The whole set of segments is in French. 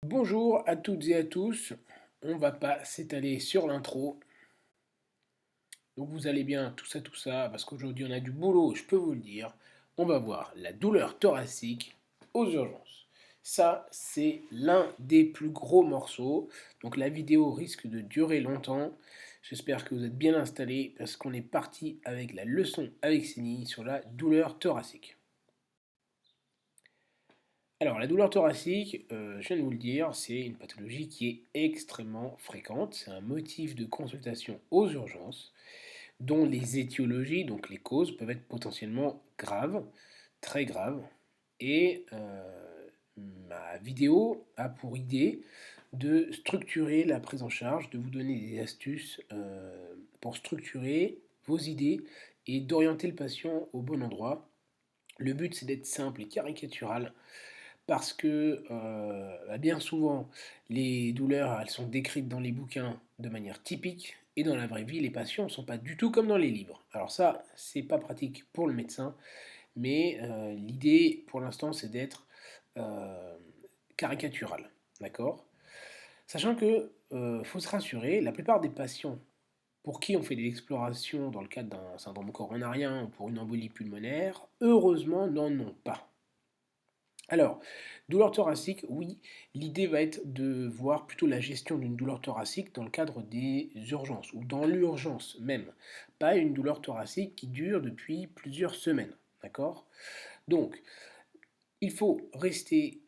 Bonjour à toutes et à tous, on va pas s'étaler sur l'intro, donc vous allez bien, tout ça, parce qu'aujourd'hui on a du boulot, je peux vous le dire. On va voir la douleur thoracique aux urgences. Ça, c'est l'un des plus gros morceaux, donc la vidéo risque de durer longtemps. J'espère que vous êtes bien installés, parce qu'on est parti avec la leçon avec Céline sur la douleur thoracique. Alors, la douleur thoracique, je viens de vous le dire, c'est une pathologie qui est extrêmement fréquente. C'est un motif de consultation aux urgences, dont les étiologies, donc les causes, peuvent être potentiellement graves, très graves. Et ma vidéo a pour idée de structurer la prise en charge, de vous donner des astuces pour structurer vos idées et d'orienter le patient au bon endroit. Le but, c'est d'être simple et caricatural parce que bien souvent, les douleurs, elles sont décrites dans les bouquins de manière typique, et dans la vraie vie, les patients ne sont pas du tout comme dans les livres. Alors ça, c'est pas pratique pour le médecin, mais l'idée, pour l'instant, c'est d'être euh, caricatural, d'accord? Sachant que, faut se rassurer, la plupart des patients pour qui on fait des explorations dans le cadre d'un syndrome coronarien ou pour une embolie pulmonaire, heureusement, n'en ont pas. Alors, douleur thoracique, oui, l'idée va être de voir plutôt la gestion d'une douleur thoracique dans le cadre des urgences, ou dans l'urgence même, pas une douleur thoracique qui dure depuis plusieurs semaines, d'accord? Donc, il faut rester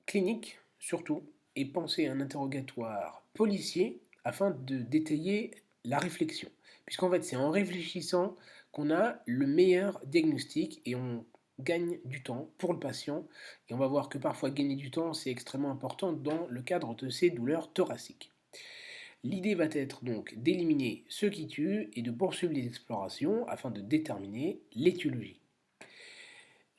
clinique, surtout, et penser à un interrogatoire policier afin de détailler la réflexion. Puisqu'en fait, c'est en réfléchissant qu'on a le meilleur diagnostic et on gagne du temps pour le patient. Et on va voir que parfois gagner du temps, c'est extrêmement important dans le cadre de ces douleurs thoraciques. L'idée va être donc d'éliminer ce qui tue et de poursuivre les explorations afin de déterminer l'étiologie.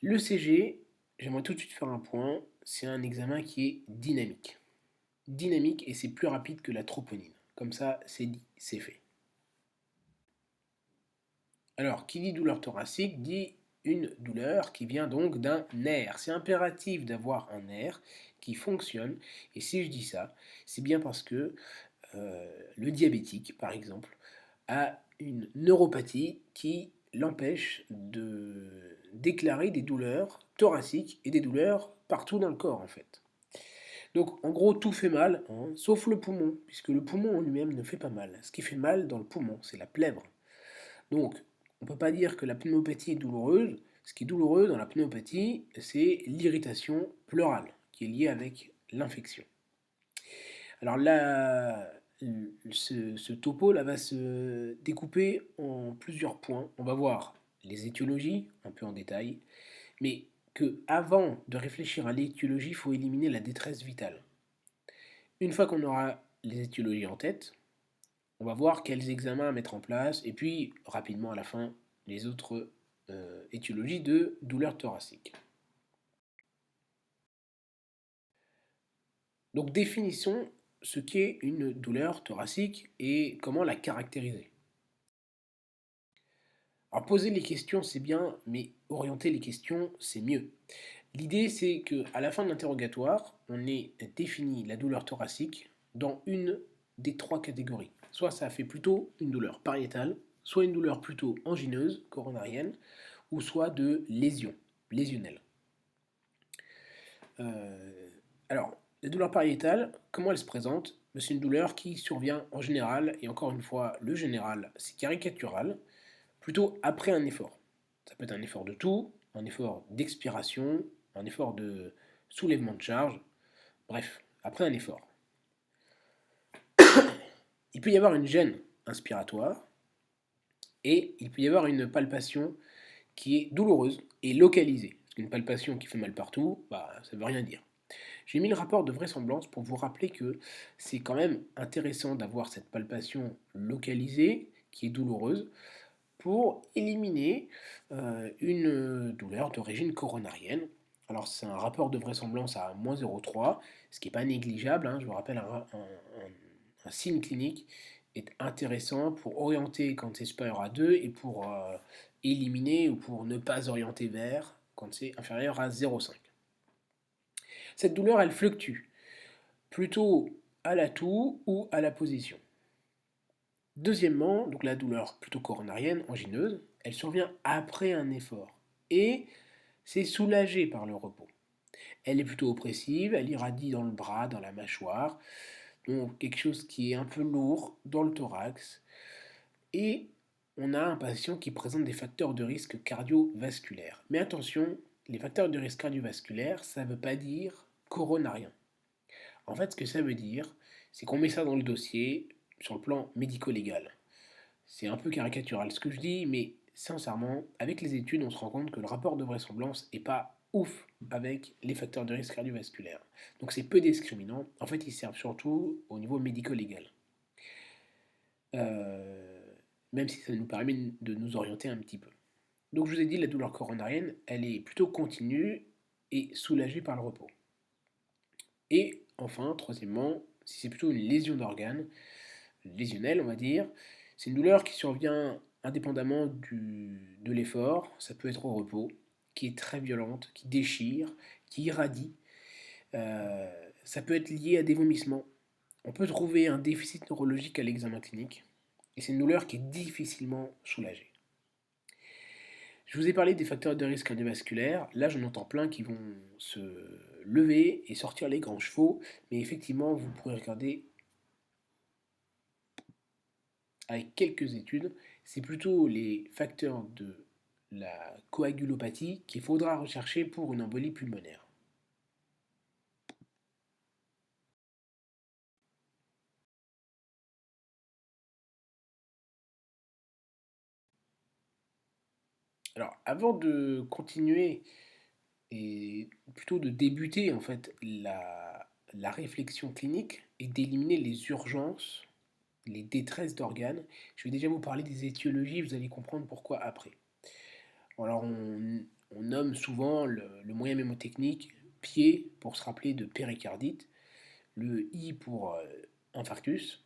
Le CG, j'aimerais tout de suite faire un point, c'est un examen qui est dynamique. Dynamique et c'est plus rapide que la troponine. Comme ça, c'est dit, c'est fait. Alors, qui dit douleur thoracique dit une douleur qui vient donc d'un nerf. C'est impératif d'avoir un nerf qui fonctionne. Et si je dis ça, c'est bien parce que le diabétique, par exemple, a une neuropathie qui l'empêche de déclarer des douleurs thoraciques et des douleurs partout dans le corps, en fait. Donc, en gros, tout fait mal, hein, sauf le poumon, puisque le poumon en lui-même ne fait pas mal. Ce qui fait mal dans le poumon, c'est la plèvre. Donc, on ne peut pas dire que la pneumopathie est douloureuse. Ce qui est douloureux dans la pneumopathie, c'est l'irritation pleurale, qui est liée avec l'infection. Alors là, ce topo là va se découper en plusieurs points. On va voir les étiologies, un peu en détail, mais que avant de réfléchir à l'étiologie, il faut éliminer la détresse vitale. Une fois qu'on aura les étiologies en tête, on va voir quels examens à mettre en place, et puis rapidement à la fin, les autres étiologies de douleurs thoraciques. Donc définissons ce qu'est une douleur thoracique et comment la caractériser. Alors poser les questions c'est bien, mais orienter les questions c'est mieux. L'idée c'est qu'à la fin de l'interrogatoire, on ait défini la douleur thoracique dans une des trois catégories. Soit ça fait plutôt une douleur pariétale, soit une douleur plutôt angineuse, coronarienne, ou soit de lésion, lésionnelle. Euh, alors, la douleur pariétale, comment elle se présente? C'est une douleur qui survient en général, et encore une fois, le général, c'est caricatural, plutôt après un effort. Ça peut être un effort de toux, un effort d'expiration, un effort de soulèvement de charge, bref, après un effort. Il peut y avoir une gêne inspiratoire et il peut y avoir une palpation qui est douloureuse et localisée. Parce qu'une palpation qui fait mal partout, ça ne veut rien dire. J'ai mis le rapport de vraisemblance pour vous rappeler que c'est quand même intéressant d'avoir cette palpation localisée qui est douloureuse pour éliminer une douleur d'origine coronarienne. Alors c'est un rapport de vraisemblance à moins 0,3, ce qui n'est pas négligeable, hein. Je vous rappelle, un signe clinique est intéressant pour orienter quand c'est supérieur à 2 et pour éliminer ou pour ne pas orienter vers quand c'est inférieur à 0,5. Cette douleur, elle fluctue. plutôt à la toux ou à la position. Deuxièmement, donc la douleur plutôt coronarienne, angineuse, elle survient après un effort et c'est soulagé par le repos. Elle est plutôt oppressive, elle irradie dans le bras, dans la mâchoire, donc quelque chose qui est un peu lourd dans le thorax. Et on a un patient qui présente des facteurs de risque cardiovasculaires. Mais attention, les facteurs de risque cardiovasculaires, ça ne veut pas dire coronarien. En fait, ce que ça veut dire, c'est qu'on met ça dans le dossier sur le plan médico-légal. C'est un peu caricatural ce que je dis, mais sincèrement, avec les études, on se rend compte que le rapport de vraisemblance n'est pas ouf avec les facteurs de risque cardiovasculaire. Donc c'est peu discriminant. En fait, ils servent surtout au niveau médico-légal. Euh, Même si ça nous permet de nous orienter un petit peu. Donc je vous ai dit, la douleur coronarienne, elle est plutôt continue et soulagée par le repos. Et enfin, troisièmement, si c'est plutôt une lésion d'organes, lésionnelle on va dire, c'est une douleur qui survient indépendamment de l'effort, ça peut être au repos, qui est très violente, qui déchire, qui irradie. Euh, Ça peut être lié à des vomissements. On peut trouver un déficit neurologique à l'examen clinique, et c'est une douleur qui est difficilement soulagée. Je vous ai parlé des facteurs de risque cardiovasculaire. Là, j'en entends plein qui vont se lever et sortir les grands chevaux. Mais effectivement, vous pourrez regarder avec quelques études. C'est plutôt les facteurs de la coagulopathie qu'il faudra rechercher pour une embolie pulmonaire. Alors, avant de continuer et plutôt de débuter en fait la réflexion clinique et d'éliminer les urgences, les détresses d'organes. Je vais déjà vous parler des étiologies, vous allez comprendre pourquoi après. Alors on nomme souvent le moyen mémotechnique pied pour se rappeler de péricardite, le I pour infarctus,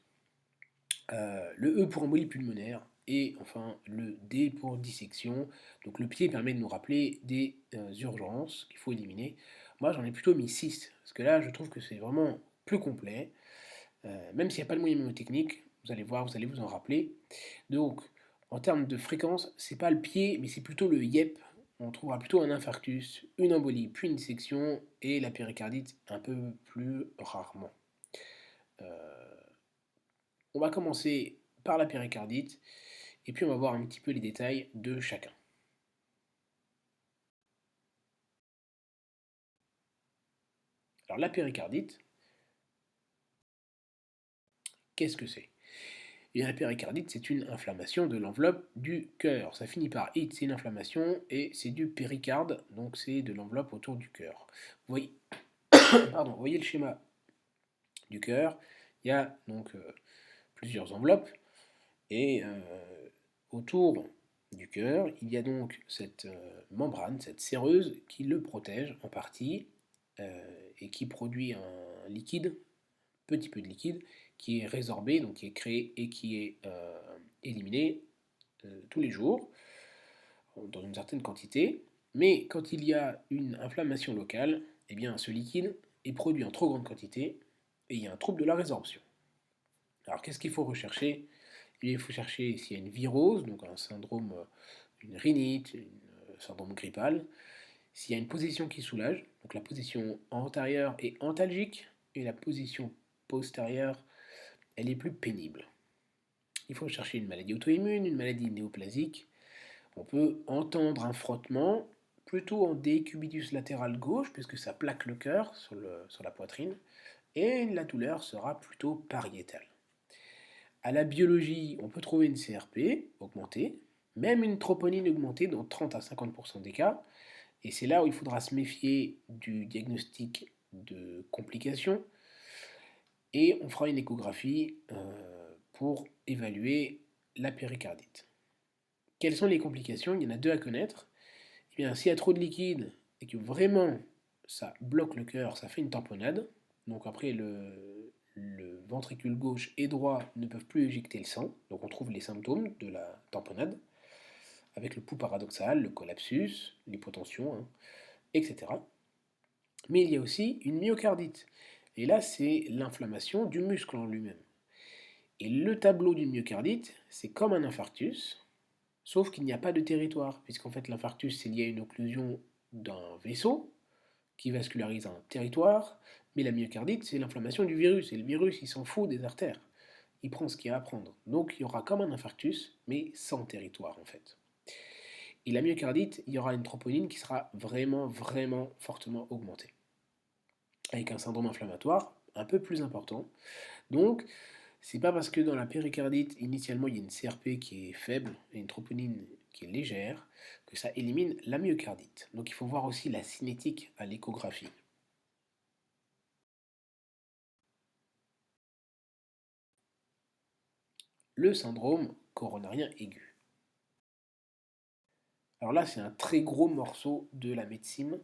le E pour embolie pulmonaire et enfin le D pour dissection. Donc le pied permet de nous rappeler des urgences qu'il faut éliminer. Moi j'en ai plutôt mis 6 parce que là je trouve que c'est vraiment plus complet. Même s'il n'y a pas de moyen mnémotechnique, vous allez voir, vous allez vous en rappeler. Donc, en termes de fréquence, c'est pas le pied, mais c'est plutôt le YEP. On trouvera plutôt un infarctus, une embolie, puis une dissection, et la péricardite un peu plus rarement. Euh, on va commencer par la péricardite, et puis on va voir un petit peu les détails de chacun. Alors la péricardite, qu'est-ce que c'est? Et la péricardite, c'est une inflammation de l'enveloppe du cœur. Ça finit par it, c'est une inflammation, et c'est du péricarde, donc c'est de l'enveloppe autour du cœur. Vous voyez, pardon, vous voyez le schéma du cœur. Il y a donc plusieurs enveloppes, et autour du cœur, il y a donc cette membrane, cette séreuse qui le protège en partie, et qui produit un liquide, petit peu de liquide, qui est résorbé, donc qui est créé et qui est éliminé tous les jours, dans une certaine quantité. Mais quand il y a une inflammation locale, eh bien, ce liquide est produit en trop grande quantité et il y a un trouble de la résorption. Alors qu'est-ce qu'il faut rechercher? Il faut chercher s'il y a une virose, donc un syndrome, une rhinite, un syndrome grippal, s'il y a une position qui soulage, donc la position antérieure est antalgique et la position postérieure, elle est plus pénible. Il faut chercher une maladie auto-immune, une maladie néoplasique. On peut entendre un frottement plutôt en décubitus latéral gauche, puisque ça plaque le cœur sur la poitrine, et la douleur sera plutôt pariétale. À la biologie, on peut trouver une CRP augmentée, même une troponine augmentée dans 30 à 50% des cas, et c'est là où il faudra se méfier du diagnostic de complications, et on fera une échographie pour évaluer la péricardite. Quelles sont les complications? Il y en a deux à connaître. Eh bien, s'il y a trop de liquide et que vraiment ça bloque le cœur, ça fait une tamponnade. Donc après, le ventricule gauche et droit ne peuvent plus éjecter le sang. Donc on trouve les symptômes de la tamponnade, avec le pouls paradoxal, le collapsus, l'hypotension, hein, etc. Mais il y a aussi une myocardite. Et là, c'est l'inflammation du muscle en lui-même. Et le tableau d'une myocardite, c'est comme un infarctus, sauf qu'il n'y a pas de territoire, puisqu'en fait l'infarctus, c'est lié à une occlusion d'un vaisseau qui vascularise un territoire, mais la myocardite, c'est l'inflammation du virus, et le virus, il s'en fout des artères. Il prend ce qu'il y a à prendre. Donc il y aura comme un infarctus, mais sans territoire en fait. Et la myocardite, il y aura une troponine qui sera vraiment, vraiment fortement augmentée, avec un syndrome inflammatoire un peu plus important. Donc, c'est pas parce que dans la péricardite, initialement, il y a une CRP qui est faible et une troponine qui est légère que ça élimine la myocardite. Donc, il faut voir aussi la cinétique à l'échographie. Le syndrome coronarien aigu. Alors là, c'est un très gros morceau de la médecine.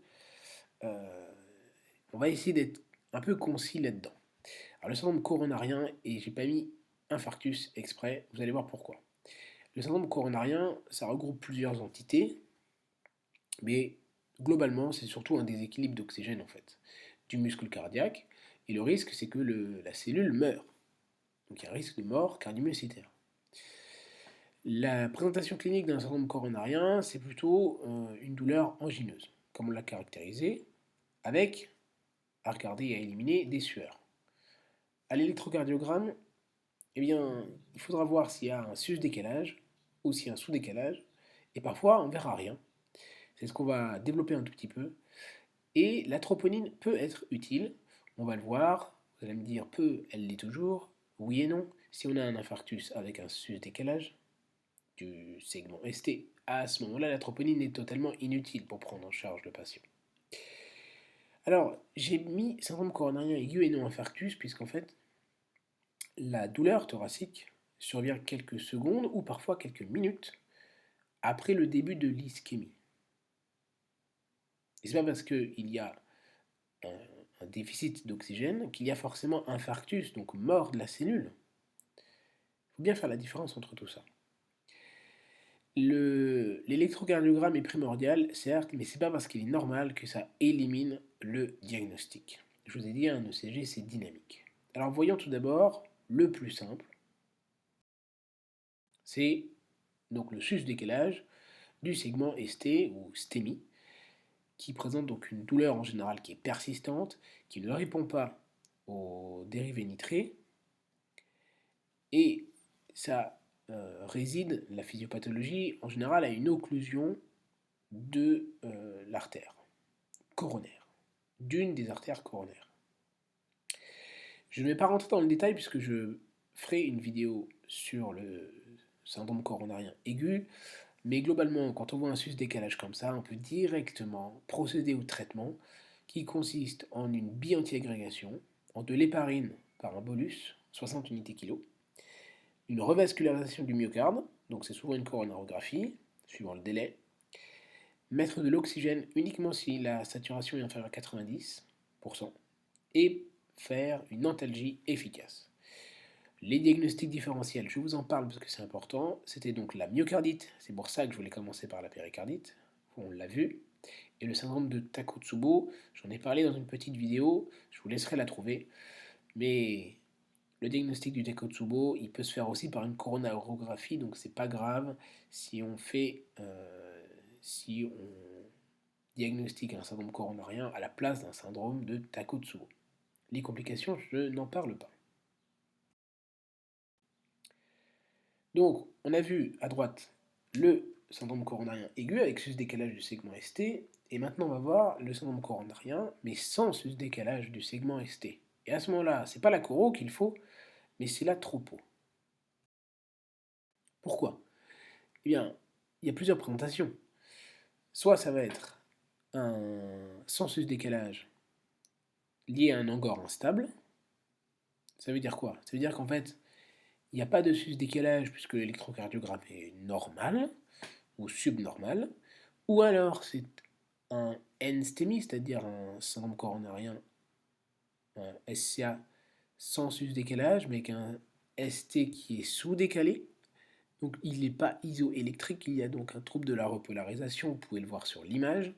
Euh, on va essayer d'être un peu concis là-dedans. Alors, le syndrome coronarien, et j'ai pas mis infarctus exprès, vous allez voir pourquoi. Le syndrome coronarien, ça regroupe plusieurs entités, mais globalement, c'est surtout un déséquilibre d'oxygène en fait, du muscle cardiaque, et le risque, c'est que la cellule meure. Donc il y a un risque de mort cardiomyocitaire. La présentation clinique d'un syndrome coronarien, c'est plutôt une douleur angineuse, comme on l'a caractérisé, avec, à regarder et à éliminer, des sueurs. À l'électrocardiogramme, eh bien, il faudra voir s'il y a un sus-décalage ou s'il y a un sous-décalage, et parfois on verra rien. C'est ce qu'on va développer un tout petit peu. Et la troponine peut être utile, on va le voir, vous allez me dire peu, elle l'est toujours, oui et non. Si on a un infarctus avec un sus-décalage du segment ST, à ce moment-là, la troponine est totalement inutile pour prendre en charge le patient. Alors, j'ai mis syndrome coronarien aigu et non infarctus, puisqu'en fait, la douleur thoracique survient quelques secondes ou parfois quelques minutes après le début de l'ischémie. Et c'est pas parce qu'il y a un déficit d'oxygène qu'il y a forcément infarctus, donc mort de la cellule. Il faut bien faire la différence entre tout ça. L'électrocardiogramme est primordial, certes, mais c'est pas parce qu'il est normal que ça élimine le diagnostic. Je vous ai dit, un ECG, c'est dynamique. Alors voyons tout d'abord le plus simple, c'est donc le sus-décalage du segment ST ou STEMI, qui présente donc une douleur en général qui est persistante, qui ne répond pas aux dérivés nitrés, et ça réside, la physiopathologie, en général, à une occlusion de l'artère coronaire, d'une des artères coronaires. Je ne vais pas rentrer dans le détail puisque je ferai une vidéo sur le syndrome coronarien aigu, mais globalement, quand on voit un sus-décalage comme ça, on peut directement procéder au traitement qui consiste en une bi-antiagrégation, en de l'héparine par un bolus, 60 unités kilo, une revascularisation du myocarde, donc c'est souvent une coronarographie, suivant le délai, mettre de l'oxygène uniquement si la saturation est inférieure à 90%, et faire une antalgie efficace. Les diagnostics différentiels, je vous en parle parce que c'est important, c'était donc la myocardite, c'est pour ça que je voulais commencer par la péricardite, on l'a vu, et le syndrome de Takotsubo, j'en ai parlé dans une petite vidéo, je vous laisserai la trouver, mais le diagnostic du Takotsubo, il peut se faire aussi par une coronarographie, donc c'est pas grave si on fait, si on diagnostique un syndrome coronarien à la place d'un syndrome de Takotsubo. Les complications, je n'en parle pas. Donc, on a vu à droite le syndrome coronarien aigu avec sus-décalage du segment ST, et maintenant on va voir le syndrome coronarien, mais sans sus-décalage du segment ST. Et à ce moment-là, c'est pas la coro qu'il faut, mais c'est la tropo. Pourquoi? Eh bien, il y a plusieurs présentations. Soit ça va être un sans sus-décalage lié à un angor instable. Ça veut dire quoi? Ça veut dire qu'en fait, il n'y a pas de sus-décalage puisque l'électrocardiogramme est normal ou subnormal. Ou alors c'est un NSTEMI, c'est-à-dire un syndrome coronarien, un SCA sans sus-décalage, mais avec un ST qui est sous-décalé. Donc il n'est pas isoélectrique, il y a donc un trouble de la repolarisation, vous pouvez le voir sur l'image.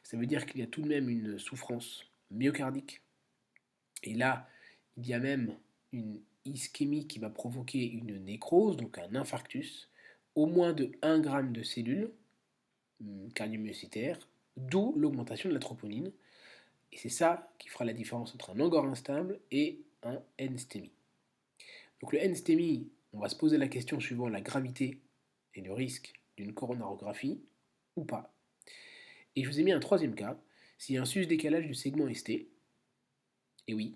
Ça veut dire qu'il y a tout de même une souffrance myocardique Et là, il y a même une ischémie qui va provoquer une nécrose, donc un infarctus, au moins de 1 gramme de cellules cardiomyocytaires, d'où l'augmentation de la troponine. Et c'est ça qui fera la différence entre un angor instable et un NSTEMI. Donc le NSTEMI, on va se poser la question suivant la gravité et le risque d'une coronarographie ou pas. Et je vous ai mis un troisième cas, s'il y a un sus-décalage du segment ST, et oui,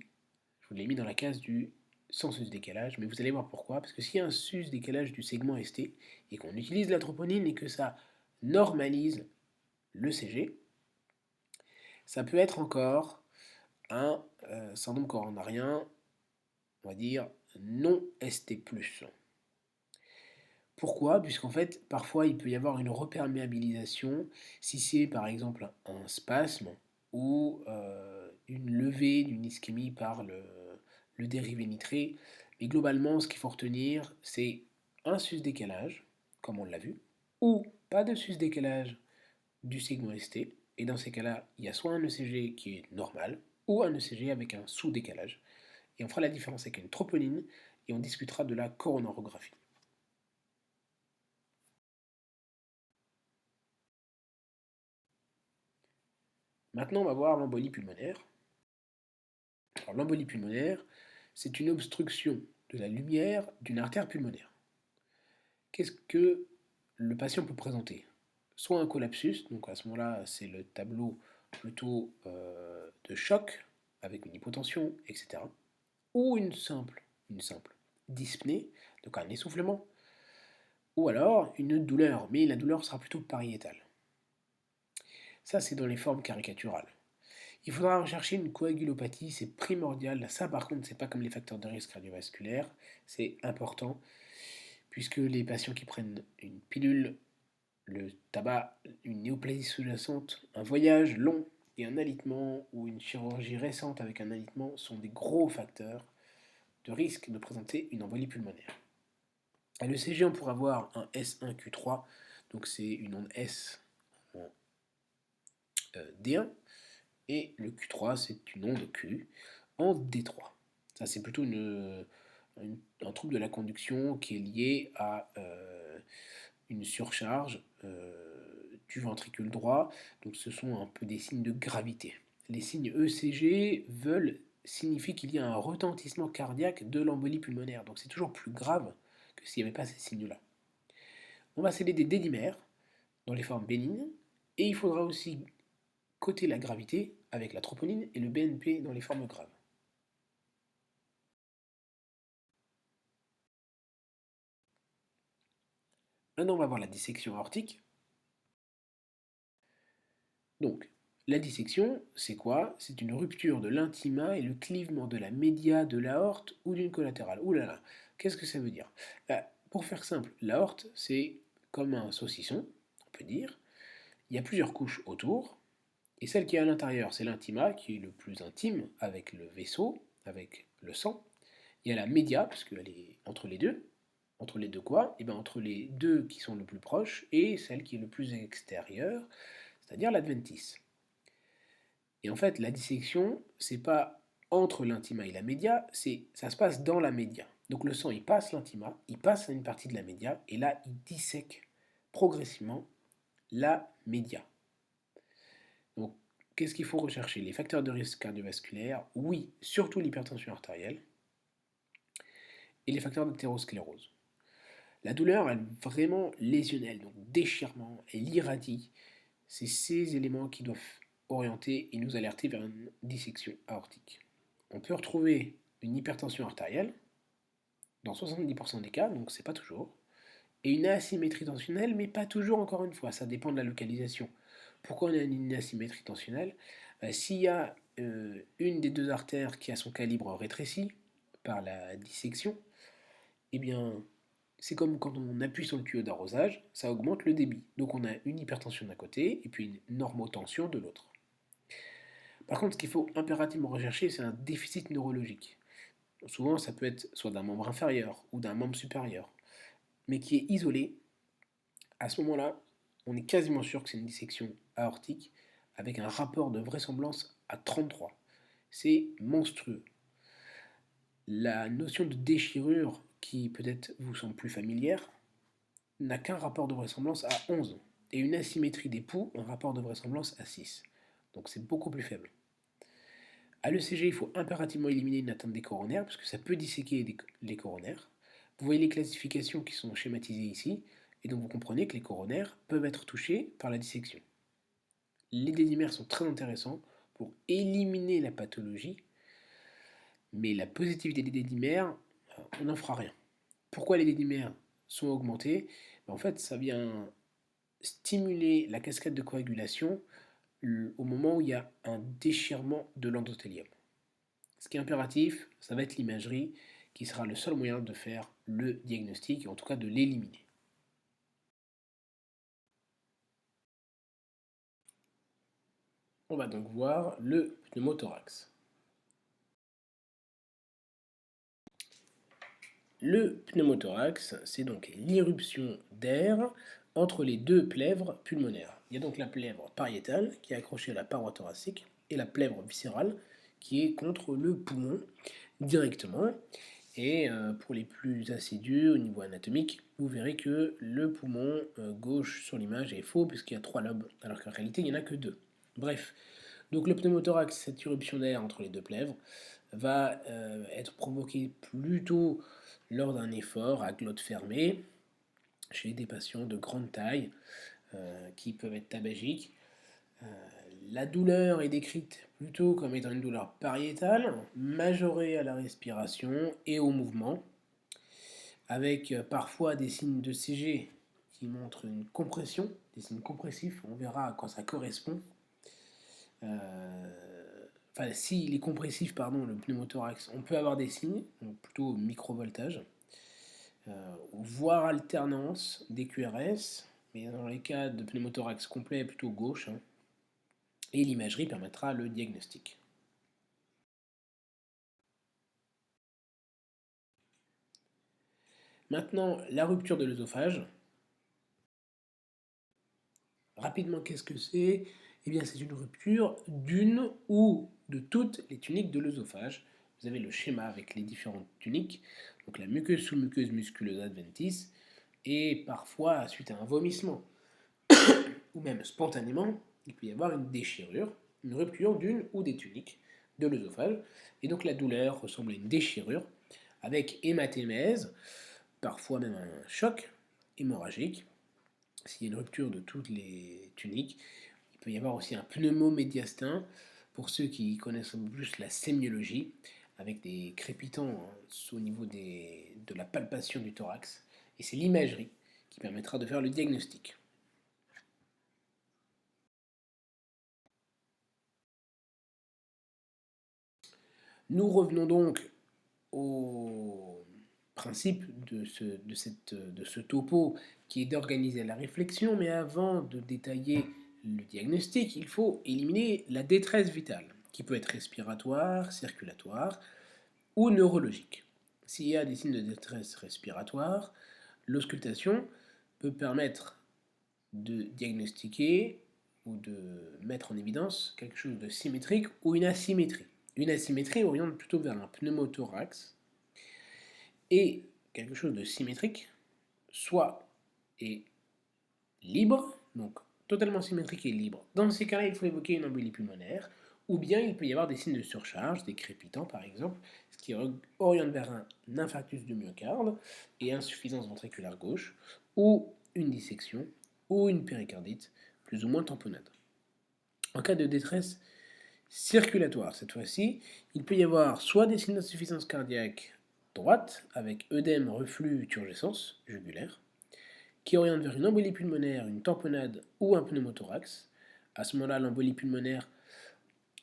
je vous l'ai mis dans la case du sans sus-décalage, mais vous allez voir pourquoi, parce que s'il y a un sus-décalage du segment ST, et qu'on utilise la troponine et que ça normalise le CG, ça peut être encore un syndrome coronarien, on va dire, non ST+. Pourquoi? Puisqu'en fait, parfois, il peut y avoir une reperméabilisation si c'est par exemple un spasme ou une levée d'une ischémie par le dérivé nitré. Mais globalement, ce qu'il faut retenir, c'est un sus-décalage, comme on l'a vu, ou pas de sus-décalage du segment ST. Et dans ces cas-là, il y a soit un ECG qui est normal, ou un ECG avec un sous-décalage. Et on fera la différence avec une troponine, et on discutera de la coronarographie. Maintenant, on va voir l'embolie pulmonaire. Alors, l'embolie pulmonaire, c'est une obstruction de la lumière d'une artère pulmonaire. Qu'est-ce que le patient peut présenter? Soit un collapsus, donc à ce moment-là, c'est le tableau plutôt de choc, avec une hypotension, etc. Ou une simple dyspnée, donc un essoufflement, ou alors une douleur, mais la douleur sera plutôt pariétale. Ça, c'est dans les formes caricaturales. Il faudra rechercher une coagulopathie, c'est primordial. Ça, par contre, c'est pas comme les facteurs de risque cardiovasculaire, c'est important, puisque les patients qui prennent une pilule, le tabac, une néoplasie sous-jacente, un voyage long et un alitement ou une chirurgie récente avec un alitement sont des gros facteurs de risque de présenter une embolie pulmonaire. À l'ECG, on pourra avoir un S1Q3, donc c'est une onde S en D1, et le Q3, c'est une onde Q en D3. Ça, c'est plutôt un trouble de la conduction qui est lié à une surcharge du ventricule droit. Donc, ce sont un peu des signes de gravité. Les signes ECG veulent signifier qu'il y a un retentissement cardiaque de l'embolie pulmonaire. Donc, c'est toujours plus grave que s'il n'y avait pas ces signes-là. On va sceller des dédimères dans les formes bénignes. Et il faudra aussi coter la gravité avec la troponine et le BNP dans les formes graves. Maintenant, on va voir la dissection aortique. Donc, la dissection, c'est quoi? C'est une rupture de l'intima et le clivement de la média de l'aorte ou d'une collatérale. Ouh là là, qu'est-ce que ça veut dire? Pour faire simple, l'aorte, c'est comme un saucisson, on peut dire. Il y a plusieurs couches autour, et celle qui est à l'intérieur, c'est l'intima, qui est le plus intime avec le vaisseau, avec le sang. Il y a la média, parce qu'elle est entre les deux. Entre les deux quoi? Et bien entre les deux qui sont le plus proches et celle qui est le plus extérieure, c'est-à-dire l'adventice. Et en fait, la dissection, c'est pas entre l'intima et la média, ça se passe dans la média. Donc le sang, il passe l'intima, il passe à une partie de la média, et là, il dissèque progressivement la média. Donc, qu'est-ce qu'il faut rechercher? Les facteurs de risque cardiovasculaire, oui, surtout l'hypertension artérielle, et les facteurs d'athérosclérose. La douleur, elle est vraiment lésionnelle, donc déchirement, elle irradie. C'est ces éléments qui doivent orienter et nous alerter vers une dissection aortique. On peut retrouver une hypertension artérielle dans 70% des cas, donc c'est pas toujours, et une asymétrie tensionnelle, mais pas toujours encore une fois, ça dépend de la localisation. Pourquoi on a une asymétrie tensionnelle? S'il y a une des deux artères qui a son calibre rétréci par la dissection, eh bien c'est comme quand on appuie sur le tuyau d'arrosage, ça augmente le débit. Donc on a une hypertension d'un côté et puis une normotension de l'autre. Par contre, ce qu'il faut impérativement rechercher, c'est un déficit neurologique. Souvent, ça peut être soit d'un membre inférieur ou d'un membre supérieur, mais qui est isolé. À ce moment-là, on est quasiment sûr que c'est une dissection aortique avec un rapport de vraisemblance à 33. C'est monstrueux. La notion de déchirure, qui peut-être vous semble plus familière, n'a qu'un rapport de vraisemblance à 11, et une asymétrie des pouls, un rapport de vraisemblance à 6. Donc c'est beaucoup plus faible. À l'ECG, il faut impérativement éliminer une atteinte des coronaires, parce que ça peut disséquer les coronaires. Vous voyez les classifications qui sont schématisées ici, et donc vous comprenez que les coronaires peuvent être touchés par la dissection. Les dédimères sont très intéressants pour éliminer la pathologie, mais la positivité des dédimères, on n'en fera rien. Pourquoi les dédimères sont augmentés? En fait, ça vient stimuler la cascade de coagulation au moment où il y a un déchirement de l'endothélium. Ce qui est impératif, ça va être l'imagerie, qui sera le seul moyen de faire le diagnostic, et en tout cas de l'éliminer. On va donc voir le pneumothorax. Le pneumothorax, c'est donc l'irruption d'air entre les deux plèvres pulmonaires. Il y a donc la plèvre pariétale qui est accrochée à la paroi thoracique et la plèvre viscérale qui est contre le poumon directement. Et pour les plus assidus au niveau anatomique, vous verrez que le poumon gauche sur l'image est faux puisqu'il y a 3 lobes, alors qu'en réalité il n'y en a que 2. Bref, donc le pneumothorax, cette irruption d'air entre les deux plèvres, va être provoquée plutôt lors d'un effort à glotte fermée chez des patients de grande taille qui peuvent être tabagiques. La douleur est décrite plutôt comme étant une douleur pariétale, majorée à la respiration et au mouvement, avec parfois des signes de CG qui montrent une compression, des signes compressifs, on verra à quoi ça correspond. Enfin, s'il est compressif, pardon, le pneumothorax, on peut avoir des signes, donc plutôt microvoltage, voire alternance des QRS, mais dans les cas de pneumothorax complet, plutôt gauche, hein, et l'imagerie permettra le diagnostic. Maintenant, la rupture de l'œsophage. Rapidement, qu'est-ce que c'est? Eh bien, c'est une rupture d'une ou de toutes les tuniques de l'œsophage. Vous avez le schéma avec les différentes tuniques, donc la muqueuse sous-muqueuse musculeuse adventice, et parfois, suite à un vomissement, ou même spontanément, il peut y avoir une déchirure, une rupture d'une ou des tuniques de l'œsophage, et donc la douleur ressemble à une déchirure, avec hématémèse, parfois même un choc hémorragique. S'il y a une rupture de toutes les tuniques, il peut y avoir aussi un pneumomédiastin, pour ceux qui connaissent plus la sémiologie, avec des crépitants au niveau de la palpation du thorax. Et c'est l'imagerie qui permettra de faire le diagnostic. Nous revenons donc au principe de ce topo qui est d'organiser la réflexion, mais avant de détailler le diagnostic, il faut éliminer la détresse vitale, qui peut être respiratoire, circulatoire ou neurologique. S'il y a des signes de détresse respiratoire, l'auscultation peut permettre de diagnostiquer ou de mettre en évidence quelque chose de symétrique ou une asymétrie. Une asymétrie oriente plutôt vers un pneumothorax et quelque chose de symétrique, soit est libre, donc totalement symétrique et libre. Dans ces cas-là, il faut évoquer une embolie pulmonaire, ou bien il peut y avoir des signes de surcharge, des crépitants par exemple, ce qui oriente vers un infarctus du myocarde et insuffisance ventriculaire gauche, ou une dissection, ou une péricardite, plus ou moins tamponnade. En cas de détresse circulatoire, cette fois-ci, il peut y avoir soit des signes d'insuffisance cardiaque droite, avec œdème, reflux, turgescence jugulaire, qui oriente vers une embolie pulmonaire, une tamponnade ou un pneumothorax. À ce moment-là, l'embolie pulmonaire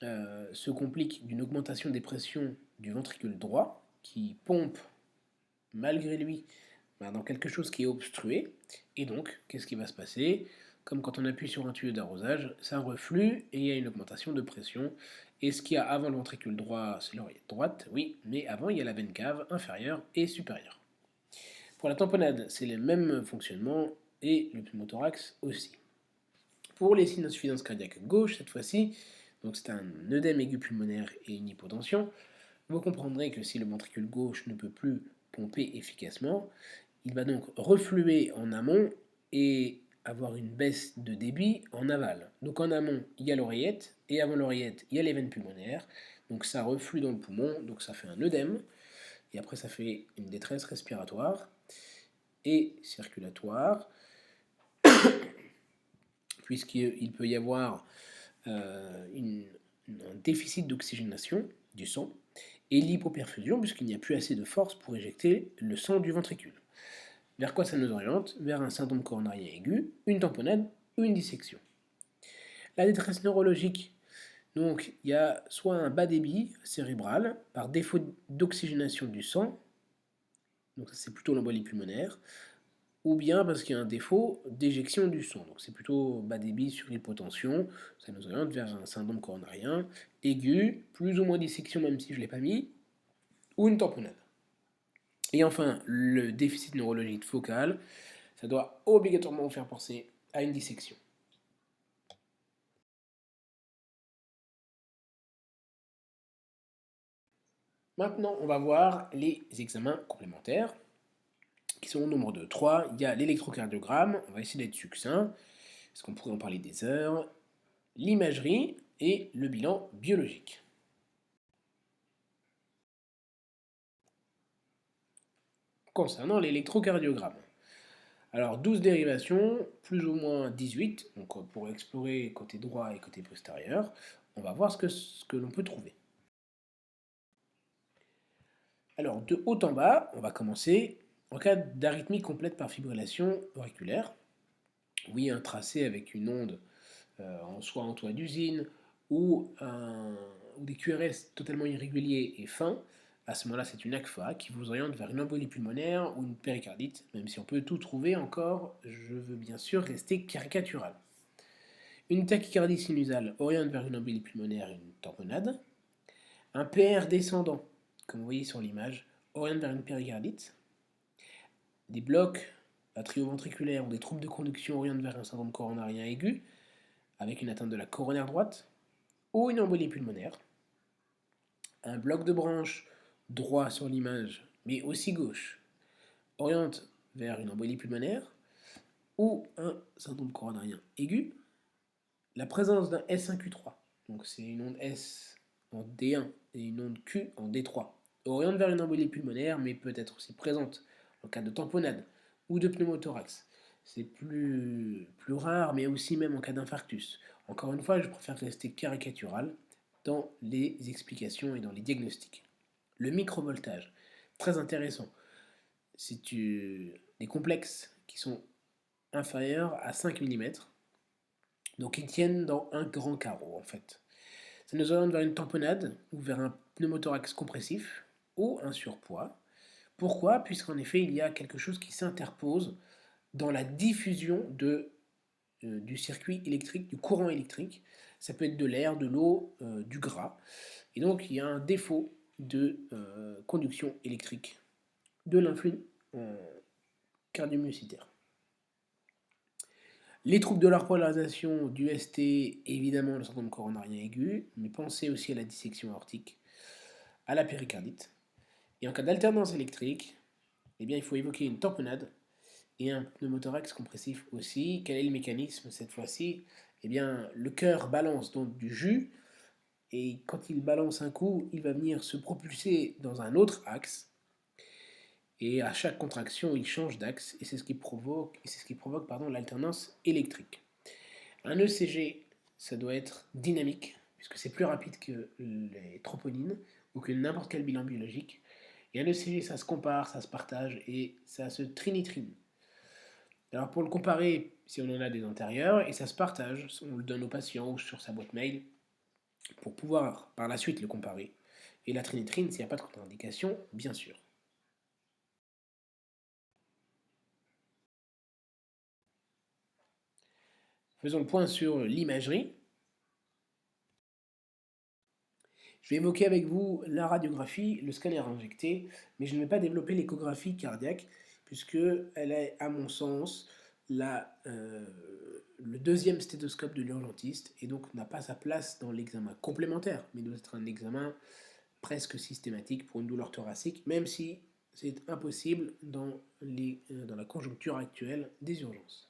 se complique d'une augmentation des pressions du ventricule droit, qui pompe, malgré lui, dans quelque chose qui est obstrué. Et donc, qu'est-ce qui va se passer? Comme quand on appuie sur un tuyau d'arrosage, ça reflue et il y a une augmentation de pression. Et ce qu'il y a avant le ventricule droit, c'est l'oreillette droite, oui, mais avant il y a la veine cave inférieure et supérieure. Pour la tamponnade, c'est le même fonctionnement et le pneumothorax aussi. Pour les signes d'insuffisance cardiaque gauche, cette fois-ci, donc c'est un œdème aigu pulmonaire et une hypotension. Vous comprendrez que si le ventricule gauche ne peut plus pomper efficacement, il va donc refluer en amont et avoir une baisse de débit en aval. Donc en amont, il y a l'oreillette, et avant l'oreillette, il y a les veines pulmonaires. Donc ça reflue dans le poumon, donc ça fait un œdème, et après ça fait une détresse respiratoire et circulatoire, puisqu'il peut y avoir un déficit d'oxygénation du sang et l'hypoperfusion, puisqu'il n'y a plus assez de force pour éjecter le sang du ventricule. Vers quoi ça nous oriente? Vers un syndrome coronarien aigu, une tamponnade ou une dissection. La détresse neurologique, donc il y a soit un bas débit cérébral par défaut d'oxygénation du sang, donc ça c'est plutôt l'embolie pulmonaire, ou bien parce qu'il y a un défaut d'éjection du sang, donc c'est plutôt bas débit sur hypotension, ça nous oriente vers un syndrome coronarien aigu, plus ou moins dissection même si je ne l'ai pas mis, ou une tamponnade. Et enfin, le déficit neurologique focal, ça doit obligatoirement faire penser à une dissection. Maintenant, on va voir les examens complémentaires, qui sont au nombre de 3. Il y a l'électrocardiogramme, on va essayer d'être succinct, parce qu'on pourrait en parler des heures, l'imagerie et le bilan biologique. Concernant l'électrocardiogramme, alors 12 dérivations, plus ou moins 18, donc pour explorer côté droit et côté postérieur, on va voir ce que l'on peut trouver. Alors de haut en bas, on va commencer en cas d'arythmie complète par fibrillation auriculaire. Oui, un tracé avec une onde soit en toit d'usine ou des QRS totalement irréguliers et fins. À ce moment-là, c'est une ACFA qui vous oriente vers une embolie pulmonaire ou une péricardite, même si on peut tout trouver encore, je veux bien sûr rester caricatural. Une tachycardie sinusale oriente vers une embolie pulmonaire et une tamponnade. Un PR descendant, comme vous voyez sur l'image, oriente vers une péricardite. Des blocs atrioventriculaires ou des troubles de conduction orientent vers un syndrome coronarien aigu, avec une atteinte de la coronaire droite, ou une embolie pulmonaire. Un bloc de branche droit sur l'image, mais aussi gauche, oriente vers une embolie pulmonaire, ou un syndrome coronarien aigu. La présence d'un S1Q3, donc c'est une onde S en D1 et une onde Q en D3, oriente vers une embolie pulmonaire, mais peut être aussi présente en cas de tamponnade ou de pneumothorax. C'est plus rare, mais aussi même en cas d'infarctus. Encore une fois, je préfère rester caricatural dans les explications et dans les diagnostics. Le microvoltage, très intéressant. C'est des complexes qui sont inférieurs à 5 mm, donc ils tiennent dans un grand carreau en fait. Ça nous oriente vers une tamponnade ou vers un pneumothorax compressif ou un surpoids. Pourquoi? Puisqu'en effet, il y a quelque chose qui s'interpose dans la diffusion du circuit électrique, du courant électrique. Ça peut être de l'air, de l'eau, du gras. Et donc, il y a un défaut de conduction électrique de l'influx cardiomyocytaire. Les troubles de la polarisation du ST, évidemment le syndrome coronarien aigu, mais pensez aussi à la dissection aortique, à la péricardite. Et en cas d'alternance électrique, eh bien, il faut évoquer une tamponnade et un pneumothorax compressif aussi. Quel est le mécanisme cette fois-ci? Eh bien, le cœur balance donc du jus, et quand il balance un coup, il va venir se propulser dans un autre axe, et à chaque contraction, il change d'axe, et c'est ce qui provoque, l'alternance électrique. Un ECG, ça doit être dynamique, puisque c'est plus rapide que les troponines ou que n'importe quel bilan biologique. Et un ECG, ça se compare, ça se partage et ça se trinitrine. Alors pour le comparer, si on en a des antérieurs, et ça se partage, on le donne aux patients ou sur sa boîte mail pour pouvoir par la suite le comparer. Et la trinitrine, s'il n'y a pas de contre-indication, bien sûr. Faisons le point sur l'imagerie. Je vais évoquer avec vous la radiographie, le scanner injecté, mais je ne vais pas développer l'échographie cardiaque, puisqu'elle est, à mon sens, le deuxième stéthoscope de l'urgentiste, et donc n'a pas sa place dans l'examen complémentaire, mais doit être un examen presque systématique pour une douleur thoracique, même si c'est impossible dans la conjoncture actuelle des urgences.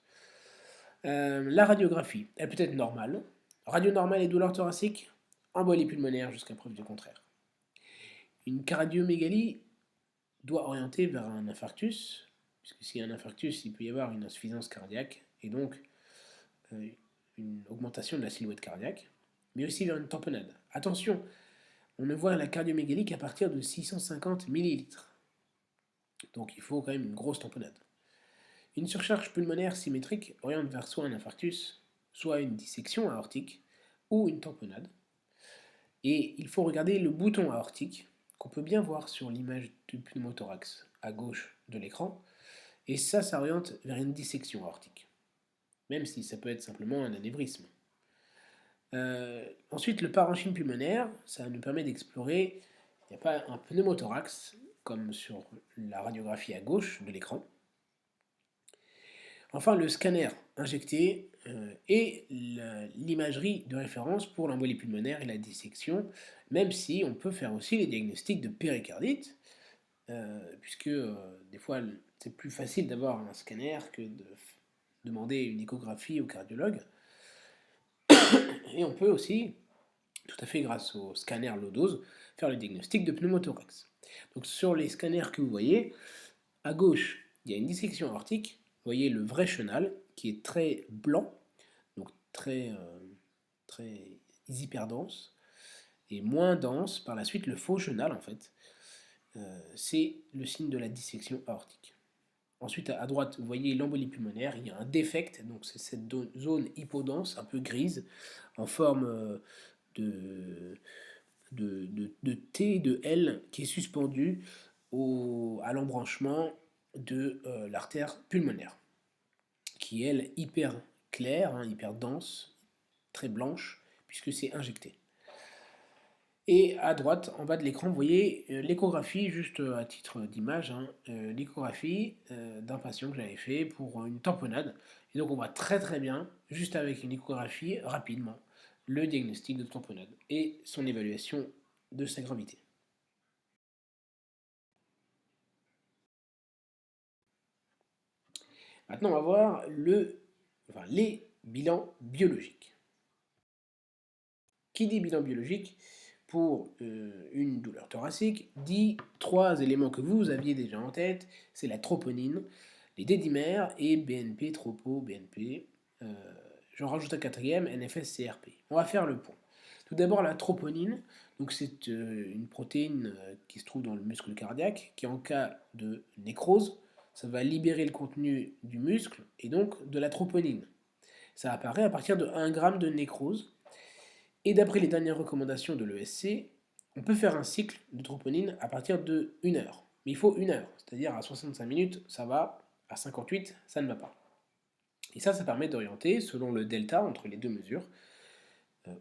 La radiographie, elle peut être normale. Radio normale et douleur thoracique, embolie pulmonaire jusqu'à preuve du contraire. Une cardiomégalie doit orienter vers un infarctus, puisque s'il y a un infarctus, il peut y avoir une insuffisance cardiaque, et donc une augmentation de la silhouette cardiaque, mais aussi vers une tamponnade. Attention, on ne voit la cardiomégalie qu'à partir de 650 millilitres. Donc il faut quand même une grosse tamponnade. Une surcharge pulmonaire symétrique oriente vers soit un infarctus, soit une dissection aortique, ou une tamponnade. Et il faut regarder le bouton aortique, qu'on peut bien voir sur l'image du pneumothorax à gauche de l'écran, et ça oriente vers une dissection aortique, même si ça peut être simplement un anévrisme. Ensuite, le parenchyme pulmonaire, ça nous permet d'explorer, il n'y a pas un pneumothorax, comme sur la radiographie à gauche de l'écran. Enfin, le scanner injecté et l'imagerie de référence pour l'embolie pulmonaire et la dissection, même si on peut faire aussi les diagnostics de péricardite, puisque des fois c'est plus facile d'avoir un scanner que de demander une échographie au cardiologue. Et on peut aussi, tout à fait grâce au scanner low dose, faire le diagnostic de pneumothorax. Donc sur les scanners que vous voyez, à gauche, il y a une dissection aortique. Vous voyez le vrai chenal qui est très blanc, donc très hyper dense, et moins dense par la suite le faux chenal en fait. C'est le signe de la dissection aortique. Ensuite, à droite, vous voyez l'embolie pulmonaire, il y a un défect, donc c'est cette zone hypodense, un peu grise, en forme de T, de L, qui est suspendue à l'embranchement de l'artère pulmonaire, qui est, elle, hyper claire, hein, hyper dense, très blanche, puisque c'est injecté. Et à droite, en bas de l'écran, vous voyez l'échographie, juste à titre d'image, hein, l'échographie d'un patient que j'avais fait pour une tamponnade. Et donc on voit très très bien, juste avec une échographie, rapidement, le diagnostic de tamponnade et son évaluation de sa gravité. Maintenant, on va voir les bilans biologiques. Qui dit bilan biologique pour une douleur thoracique dit 3 éléments que vous aviez déjà en tête, c'est la troponine, les D-dimères et BNP, tropo, BNP. J'en rajoute un quatrième, NFS-CRP. On va faire le point. Tout d'abord la troponine, donc c'est une protéine qui se trouve dans le muscle cardiaque, qui en cas de nécrose, ça va libérer le contenu du muscle et donc de la troponine. Ça apparaît à partir de 1 g de nécrose. Et d'après les dernières recommandations de l'ESC, on peut faire un cycle de troponine à partir de 1 heure. Mais il faut 1 heure, c'est-à-dire à 65 minutes, ça va, à 58, ça ne va pas. Et ça permet d'orienter, selon le delta entre les deux mesures,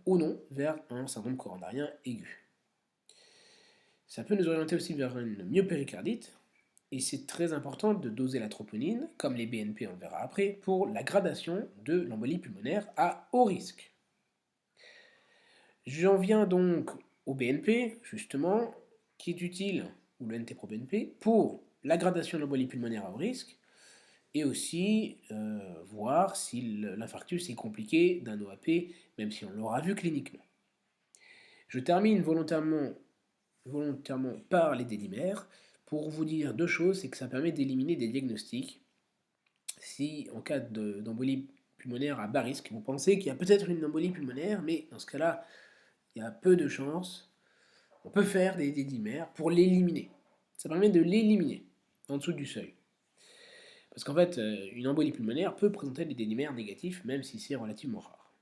ou non, vers un syndrome coronarien aigu. Ça peut nous orienter aussi vers une myopéricardite, et c'est très important de doser la troponine, comme les BNP on le verra après, pour la gradation de l'embolie pulmonaire à haut risque. J'en viens donc au BNP, justement, qui est utile, ou le NT-proBNP, pour la gradation de l'embolie pulmonaire à haut risque, et aussi voir si l'infarctus est compliqué d'un OAP, même si on l'aura vu cliniquement. Je termine volontairement par les D-dimères, pour vous dire deux choses, c'est que ça permet d'éliminer des diagnostics. Si en cas d'embolie pulmonaire à bas risque, vous pensez qu'il y a peut-être une embolie pulmonaire, mais dans ce cas-là, il y a peu de chances. On peut faire des D-dimères pour l'éliminer. Ça permet de l'éliminer en dessous du seuil. Parce qu'en fait, une embolie pulmonaire peut présenter des D-dimères négatifs, même si c'est relativement rare.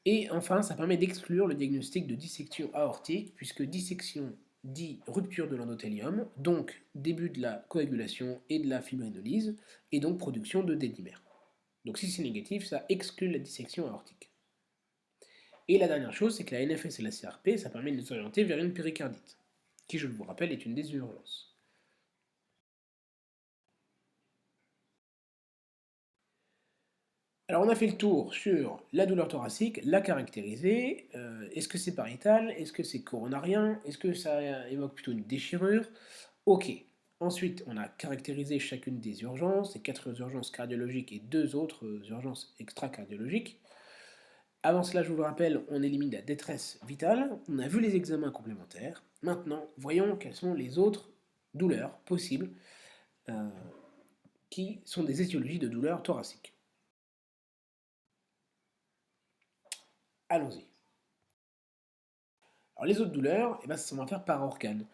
Et enfin, ça permet d'exclure le diagnostic de dissection aortique, puisque dissection dit rupture de l'endothélium, donc début de la coagulation et de la fibrinolyse, et donc production de D-dimères. Donc si c'est négatif, ça exclut la dissection aortique. Et la dernière chose, c'est que la NFS et la CRP, ça permet de nous orienter vers une péricardite, qui, je vous rappelle, est une des urgences. Alors on a fait le tour sur la douleur thoracique, la caractériser, est-ce que c'est pariétal, est-ce que c'est coronarien, est-ce que ça évoque plutôt une déchirure? Ok. Ensuite, on a caractérisé chacune des urgences, les 4 urgences cardiologiques et 2 autres urgences extra-cardiologiques. Avant cela, je vous le rappelle, on élimine la détresse vitale, on a vu les examens complémentaires. Maintenant, voyons quelles sont les autres douleurs possibles euh, qui sont des étiologies de douleurs thoraciques. Allons-y. Alors les autres douleurs, ça va faire par organe.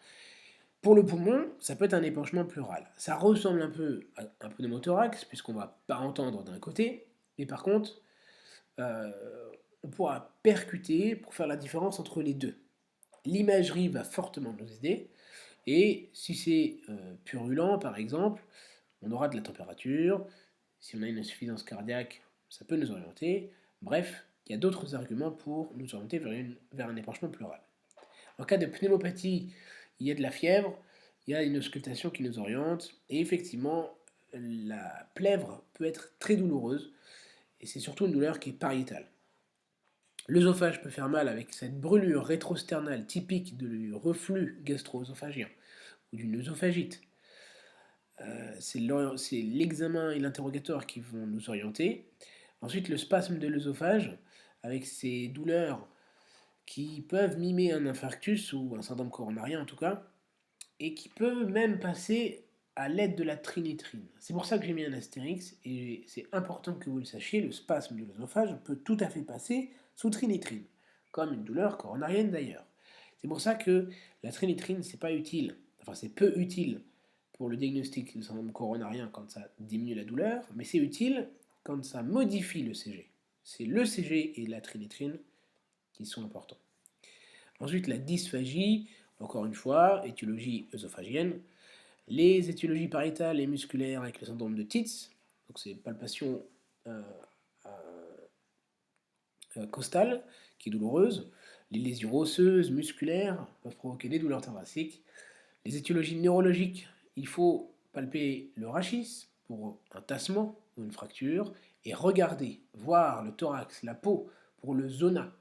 Pour le poumon, ça peut être un épanchement pleural. Ça ressemble un peu à un pneumothorax, puisqu'on ne va pas entendre d'un côté, mais par contre, euh, on pourra percuter pour faire la différence entre les deux. L'imagerie va fortement nous aider, et si c'est purulent, par exemple, on aura de la température. Si on a une insuffisance cardiaque, ça peut nous orienter. Bref, il y a d'autres arguments pour nous orienter vers un épanchement pleural. En cas de pneumopathie, il y a de la fièvre, il y a une auscultation qui nous oriente, et effectivement, la plèvre peut être très douloureuse, et c'est surtout une douleur qui est pariétale. L'œsophage peut faire mal avec cette brûlure rétrosternale typique du reflux gastro-œsophagien ou d'une œsophagite. C'est l'examen et l'interrogatoire qui vont nous orienter. Ensuite, le spasme de l'œsophage, avec ces douleurs qui peuvent mimer un infarctus ou un syndrome coronarien en tout cas, et qui peut même passer à l'aide de la trinitrine. C'est pour ça que j'ai mis un astérix, et c'est important que vous le sachiez, le spasme de l'œsophage peut tout à fait passer sous trinitrine, comme une douleur coronarienne d'ailleurs. C'est pour ça que la trinitrine, c'est pas utile, enfin c'est peu utile pour le diagnostic du syndrome coronarien quand ça diminue la douleur, mais c'est utile quand ça modifie le CG. C'est le CG et la trinitrine qui sont importants. Ensuite, la dysphagie, encore une fois, étiologie œsophagienne. Les étiologies pariétales et musculaires avec le syndrome de Tietz, donc c'est palpation costale qui est douloureuse. Les lésions osseuses, musculaires peuvent provoquer des douleurs thoraciques. Les étiologies neurologiques, il faut palper le rachis pour un tassement ou une fracture et regarder, voir le thorax, la peau pour le zona.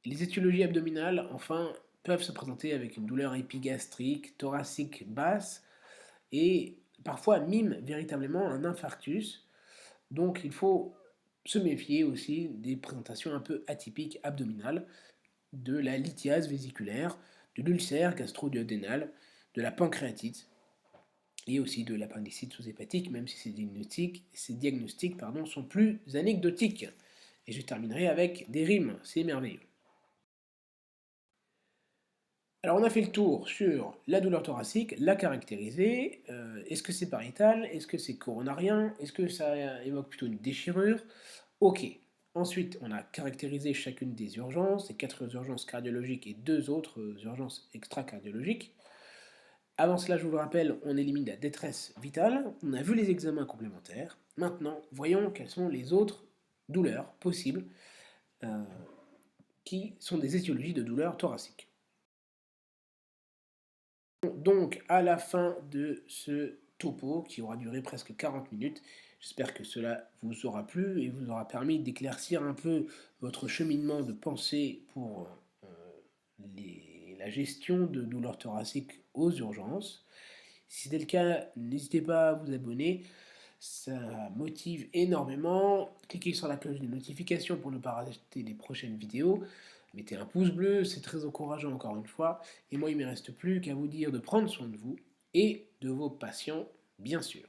Les étiologies abdominales, enfin, peuvent se présenter avec une douleur épigastrique, thoracique basse et parfois miment véritablement un infarctus. Donc il faut se méfier aussi des présentations un peu atypiques abdominales, de la lithiase vésiculaire, de l'ulcère gastro-duodénal, de la pancréatite et aussi de l'appendicite sous-hépatique, même si ces diagnostics sont plus anecdotiques. Et je terminerai avec des rimes, c'est merveilleux. Alors on a fait le tour sur la douleur thoracique, la caractériser, est-ce que c'est pariétal, est-ce que c'est coronarien, est-ce que ça évoque plutôt une déchirure? Ok. Ensuite, on a caractérisé chacune des urgences, les 4 urgences cardiologiques et 2 autres urgences extra-cardiologiques. Avant cela, je vous le rappelle, on élimine la détresse vitale, on a vu les examens complémentaires. Maintenant, voyons quelles sont les autres douleurs possibles qui sont des étiologies de douleurs thoraciques. Donc, à la fin de ce topo, qui aura duré presque 40 minutes, j'espère que cela vous aura plu et vous aura permis d'éclaircir un peu votre cheminement de pensée pour la gestion de douleurs thoraciques aux urgences. Si c'était le cas, n'hésitez pas à vous abonner, ça motive énormément. Cliquez sur la cloche de notification pour ne pas rater les prochaines vidéos. Mettez un pouce bleu, c'est très encourageant encore une fois. Et moi, il ne me reste plus qu'à vous dire de prendre soin de vous et de vos patients, bien sûr.